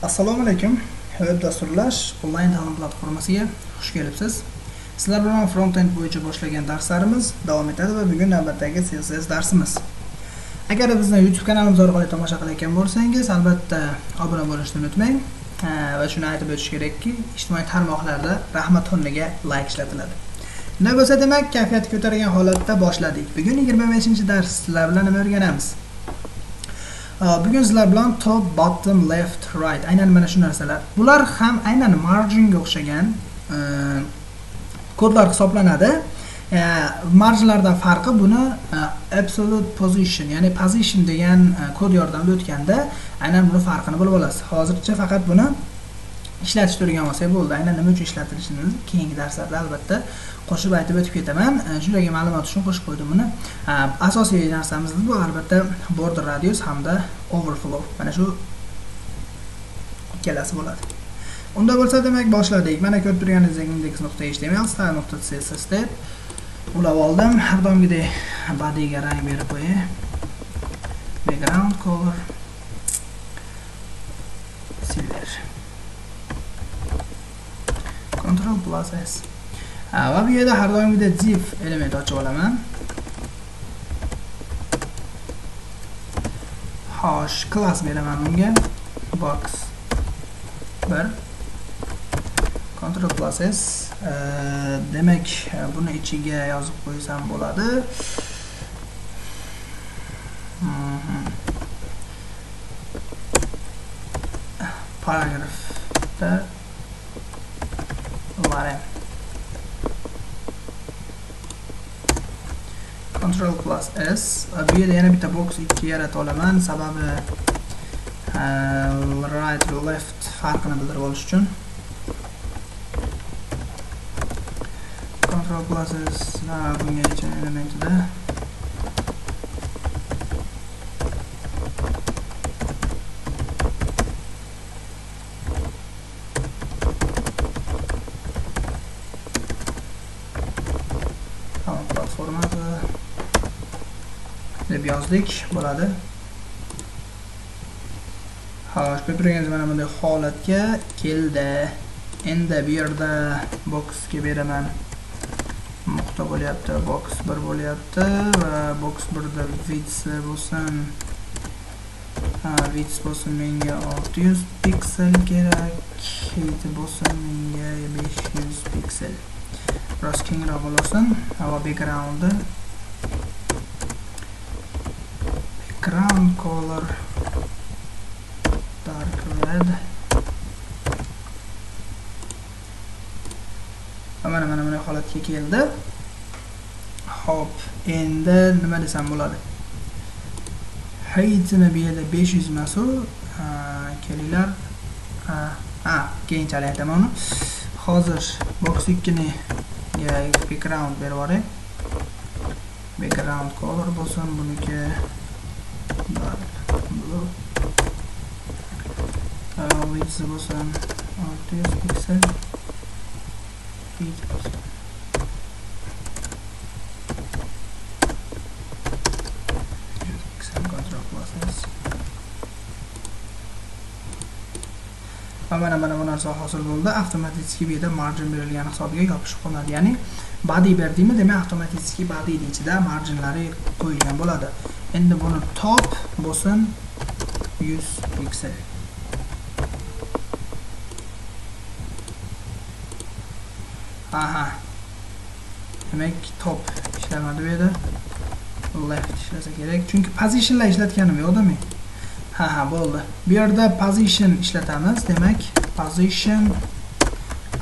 Assalomu alaykum. Web dasturlash onlayn ta'lim platformasiga xush kelibsiz. Sizlar bilan front-end bo'yicha boshlagan darslarimiz davom etadi va bugun navbatdagi CSS darsimiz. Agar bizni YouTube kanalimiz orqali tomosha qilayotgan bo'lsangiz, albatta obuna bo'lishni unutmang. Va shuni aytib o'tish kerakki, ijtimoiy tarmoqlarda rahmat o'rniga like ishlatiladi. Nima bo'lsa demak, kayfiyat ko'targan holatda boshladik. Bugun 25-dars sizlar bilan nima o'rganamiz? Bugun sizlar bilan top, bottom, left, right aynan mana shu narsalar. Bular ham aynan marginga o'xshagan kodlar hisoblanadi. Marginlardan farqi buni absolute position, ya'ni position degan kod yordamida o'tganda aynan buni farqini bilib olasiz. Hozircha faqat buni ishlatish turgan bo'lsa bo'ldi. Aynan nima uchun ishlatilishini keyingi darslarda albatta qo'shib aytib o'tib ketaman. Shunday ma'lumot uchun qo'shib qo'ydim buni. Asosiy narsamiz bu albatta border radius hamda overflow. Mana shu ikkalasi bo'ladi. Unda bo'lsa demak boshladik. Mana ko'rib turganingizdek index.html style.css deb ulab oldim. Har doimgidek bodyga rang berib qo'yay. Background color silver. Ctrl+S. Va bu yerda har doimgidek div element ochib olaman. Xo'sh, class beraman bunga. Box 1. Ctrl+S. Demak, buni ichiga yozib qo'ysam bo'ladi. Paragrafda line. Ctrl+S. Bu yerda yana bitta box 2 yarata olaman, sababi right va left farqini bildirib olish uchun. Ctrl+S va bunga elementida deb yozdik, bo'ladi. Xo'sh, ko'rganingiz mana bunday holatga keldi. Endi bu yerda boxga beraman. Nuqta bo'lyapti, box 1 bo'lyapti va box 1 da width bo'lsin. Width bo'lsin menga 600 piksel kerak. Height bo'lsin menga 500 piksel. Biroz kengroq bo'lsin. Va background color dark red. Mana bunday holatga keldi. Hop, endi nima desam bo'ladi? Height'ini bu yerda 500 emas u. Kelinglar. Keyinchalik aytaman uni. Hozir box 2 ni background berib yuboray. Background color bo'lsin buniki blue. Width bo'lsin 600 piksel. Mana bu narsa hosil bo'ldi. Avtomatik bu yerda margin berilgan hisobiga yopishib qoladi. Ya'ni body berdingmi, demak avtomatik body ichida marginlari qo'yilgan bo'ladi. Endi buni top bo'lsin 100 piksel. Demak top ishlamadi bu yerda. Left ishlasa kerak. Chunki positionlar ishlatganim yo'qda men. Bo'ldi. Bu yerda position ishlatamiz. Demak, position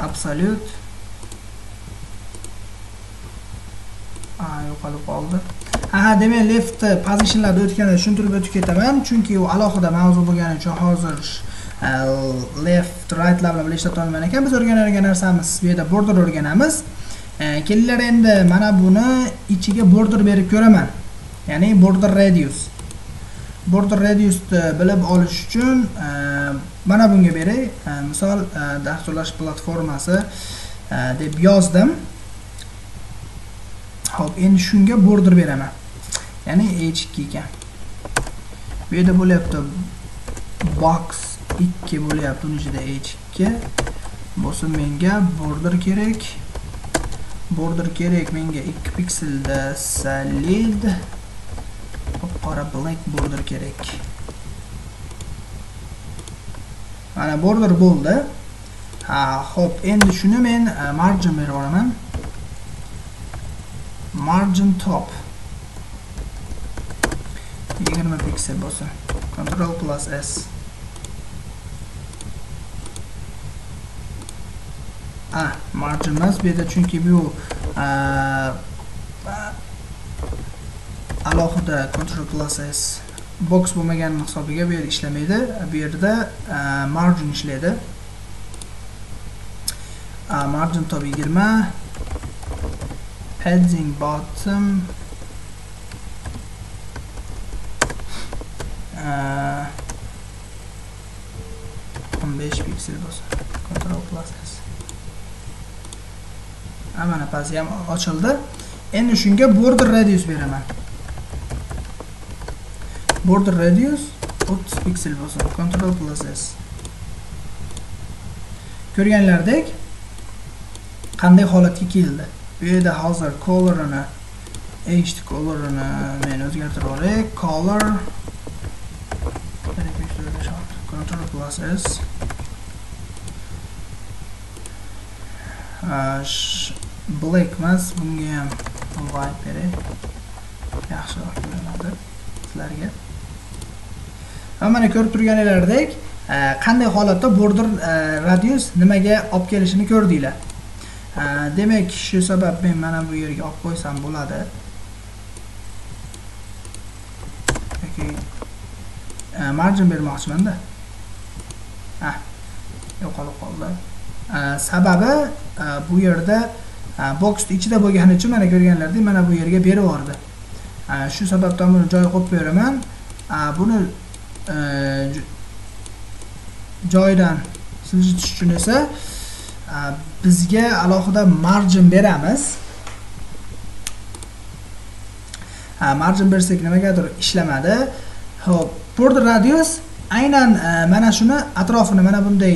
absolute yo'qolib qoldi. Demak, left positionlarda o'tganida tushuntirib o'tib ketaman, chunki u alohida mavzu bo'lgani uchun hozir left, right lar bilan ishlata olmayman ekan. Biz o'rganadigan narsamiz bu yerda border o'rganamiz. Kelinglar endi mana buni ichiga border berib ko'raman. Ya'ni border radius. Border radiusni bilib olish uchun mana bunga beray. Misol dasturlash platformasi deb yozdim. Hop, endi shunga border beraman. Ya'ni h2 ekan. Bu yerda bo'lyapti box 2 bo'lyapti, uning ichida h2 bo'lsa menga border kerak. Border kerak menga 2 pikselda solid qora black border kerak. Mana border bo'ldi. Xo'p, endi shuni men margin berib olaman. Margin top 20 piksel bo'lsin. Ctrl plus S. Margin emas bu yerda, chunki bu alohida Ctrl plus S box bo'lmagan hisobiga bu yerda ishlamaydi. Bu yerda margin ishlaydi. Margin top 20, padding bottom 15 piksel bo'lsin. Ctrl plus S. Mana pasti ham ochildi. Endi shunga border radius beraman. Border radius 30 piksel bo'lsin. Ctrl plus S. Ko'rganlardek qanday holatga keldi. Bu yerda hozir color'ini, HD color'ini men o'zgartirib olay. Color Ctrl plus S. Black emas, bunga ham white beray. Yaxshiroq ko'rinadi sizlarga. Mana ko'rib turganinglardek, qanday holatda border radius nimaga olib kelishini ko'rdinglar. Demak, shu sabab men mana bu yerga olib qo'ysam bo'ladi. Yoki margin bermoqchiman-da. Yo'qolib qoldi. Sababi bu yerda box ichida bo'lgani uchun mana ko'rganlardek mana bu yerga berib yubordi. Shu sababdan buni joy qo'yib beraman. Buni joydan siljitish uchun esa bizga alohida margin beramiz. Margin bersak nimagadir ishlamadi. Xo'p, border radius aynan mana shuni atrofini mana bunday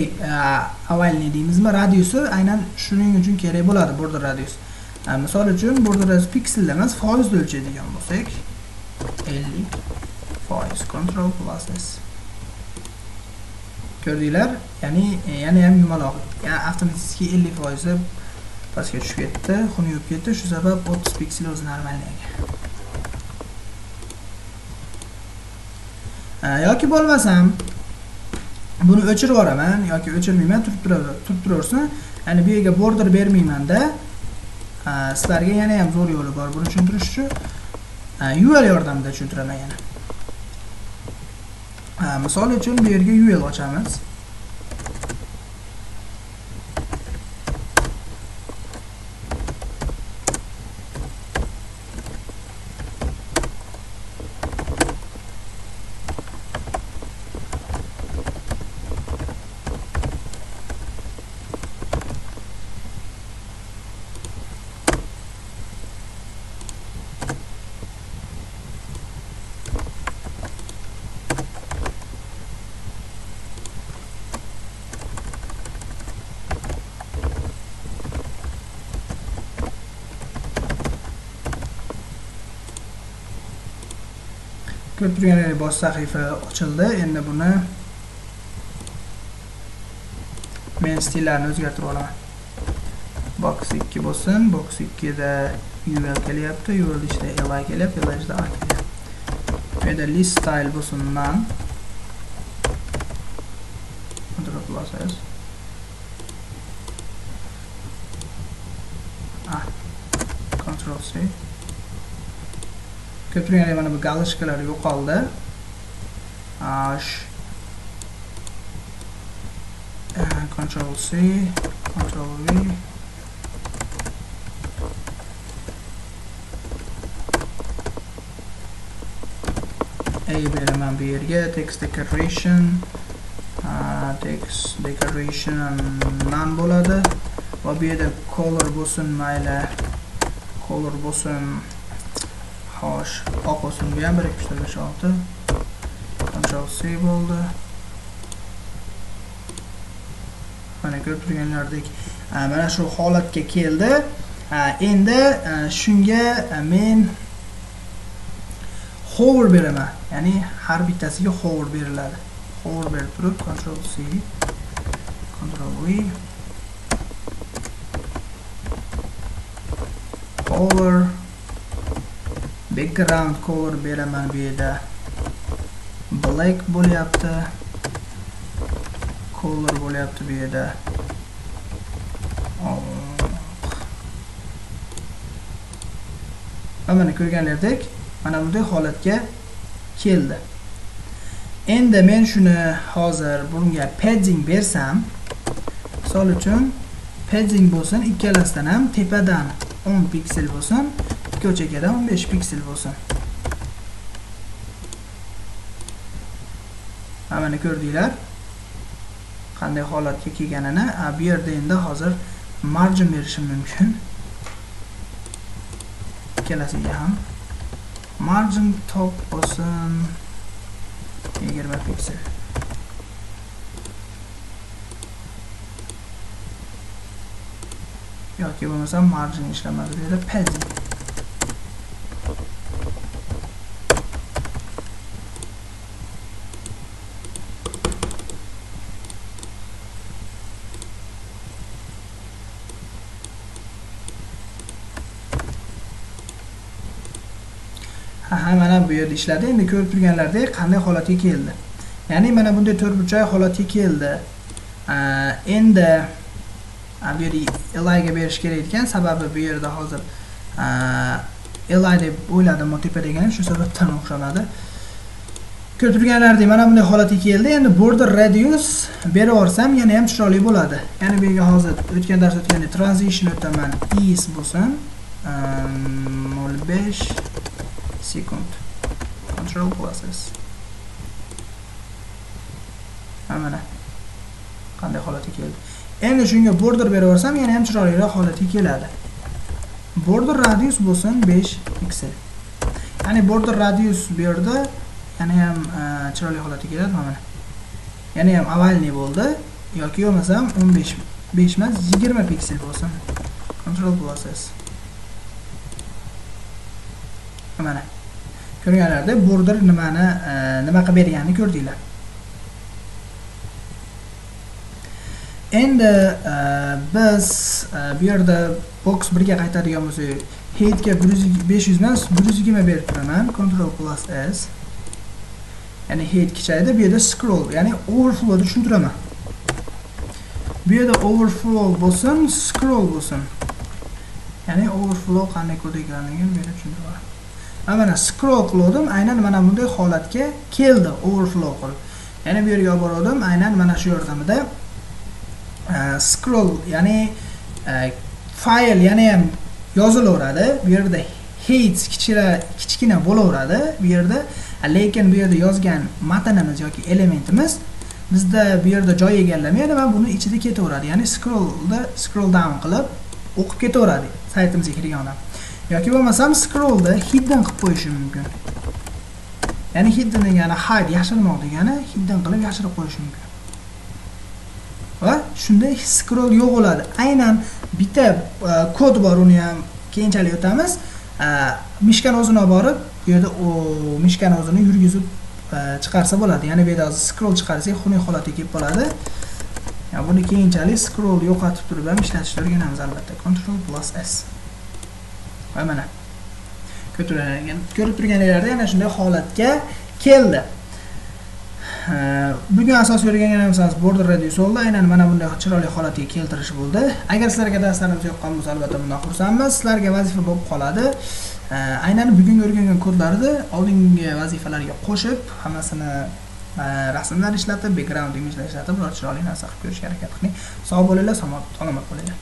avalni deymizmi, radiusi aynan shuning uchun kerak bo'ladi border radius. Misol uchun border radius pikselda emas, foizda o'lchaydigan bo'lsak 50%. Ctrl plus S. Ko'rdinglar? Ya'ni yana ham yumaloq. Ya'ni avtomatik 50% pastga tushib ketdi, xunuk yurib ketdi. Shu sabab 30 piksel o'zi normalniga. Yoki bo'lmasam buni o'chirib yuboraman yoki o'chirmayman, turib turaversin. Ya'ni bu yerga border bermayman-da. Sizlarga yana ham zo'r yo'li bor buni tushuntirish uchun. UL yordamida tushuntiraman yana. Misol uchun bu yerga UL ochamiz. Ko'rib turganingizdek bosh sahifa ochildi. Endi buni men stillarni o'zgartirib olaman. Box 2 bo'lsin. Box 2 da UL kelyapti, UL ichida li kelyapti, li ichida a kelyapti. Bu yerda list style bo'lsin none. Ctrl plus S. Ctrl C. Ko'p turganlar mana bu galishkalar yo'qoldi. Ctrl C, Ctrl V. Beraman bu yerga text decoration, text decoration none bo'ladi. Va bu yerda color bo'lsin, mayli color bo'lsin. Xo'sh, oq bo'lsin, bu ham 1 2 3 4 5 6. Ctrl C bo'ldi. mana ko'rib turganlaridek mana shu holatga keldi. Endi shunga men hover beraman. Ya'ni har bittasiga hover beriladi. Hover berib turib Ctrl C, Ctrl V, hover, background color beraman bu yerda. Black bo'lyapti. Color bo'lyapti bu yerda. Mana ko'rganlaridek, mana bunday holatga keldi. Endi men shuni hozir bunga padding bersam, misol uchun padding bo'lsin, ikkalasidan ham tepadan 10 piksel bo'lsin, ikki chekkadan 15 piksel bo'lsin. Mana ko'rdinglar qanday holatga kelganini. Bu yerda endi hozir margin berishim mumkin. Ikkalasiga ham margin top bo'lsin 20 piksel. yoki bo'lmasa margin ishlamadi bu yerda padding. Mana bu yerda ishladi. Endi ko'rib turganlaridek qanday holatga keldi. Ya'ni mana bunday to'rtburchak holatga keldi. Endi bu yerda li ga berish kerak ekan, sababi bu yerda hozir li deb o'yladim tepadagini, shu sababdan o'xshamadi. Ko'rib turganlaridek mana bunday holatga keldi. Endi border radius berib yuborsam yana ham chiroyli bo'ladi. Ya'ni bu yerga hozir o'tgan dars o'tganda transition o'taman, is bo'lsin 0.5 sekund. Ctrl plus S. Mana qanday holatga keldi. Endi shunga border berib yuborsam yana ham chiroyliroq holatga keladi. Border radius bo'lsin 5 piksel. Ya'ni border radius bu yerda yana ham chiroyli holatga keladi mana. Yana ham avalniy bo'ldi yoki bo'lmasam 5 emas 20 piksel bo'lsin. Ctrl plus S. Mana ko'rganlarda border nima qilib berganini ko'rdinglar. Endi biz bu yerda box 1 ga qaytadigan bo'lsak, height ga 500 emas 120 berib turaman. Ctrl plus S. Ya'ni height kichaydi, bu yerda scroll, ya'ni overflow ni tushuntiraman. Bu yerda overflow bo'lsin, scroll bo'lsin. Ya'ni overflow qanday kod ekanligini bu yerda tushuntiraman. Mana scroll qildim, aynan mana bunday holatga keldi, overflow qilib. Ya'ni bu yerga olib bordim, aynan mana shu yordamida scroll, ya'ni fayl yana ham yozilaveradi. Bu yerda height kichkina bo'laveradi bu yerda, lekin bu yerda yozgan matnimiz yoki elementimiz bizda bu yerda joy egallamaydi va buni ichida ketaveradi. Ya'ni scroll down qilib o'qib ketaveradi saytimizga kirganda. Yoki bo'lmasam scrollda hidden qilib qo'yishim mumkin. Ya'ni hidden degani hide, yashirmoq degani, hidden qilib yashirib qo'yish mumkin. Va shunday scroll yo'q bo'ladi. Aynan bitta kod bor, uni ham keyinchalik o'tamiz. Mishkani o'zini olib borib, bu yerda mishkani o'zini yurgizib chiqarsa bo'ladi. Ya'ni bu yerda scroll chiqarsak, xunuk holatga kelib qoladi. Ya buni keyinchalik scroll yo'qotib turib ham ishlatishni o'rganamiz albatta. Ctrl plus S. Va mana ko'rib turganlaringizda yana shunday holatga keldi. Bugun asosiy o'rganganimiz border radius bo'ldi. Aynan mana bunday chiroyli holatga keltirish bo'ldi. Agar sizlarga darslarimiz yoqqan bo'lsa, albatta bundan xursandmiz. Sizlarga vazifa bo'lib qoladi. Aynan bugun o'rgangan kodlarni oldingi vazifalarga qo'shib, hammasini rasmlar ishlatib, background imijlar ishlatib, chiroyli narsa qilib ko'rishga harakat qiling. Sog' bo'linglar, salomat bo'linglar.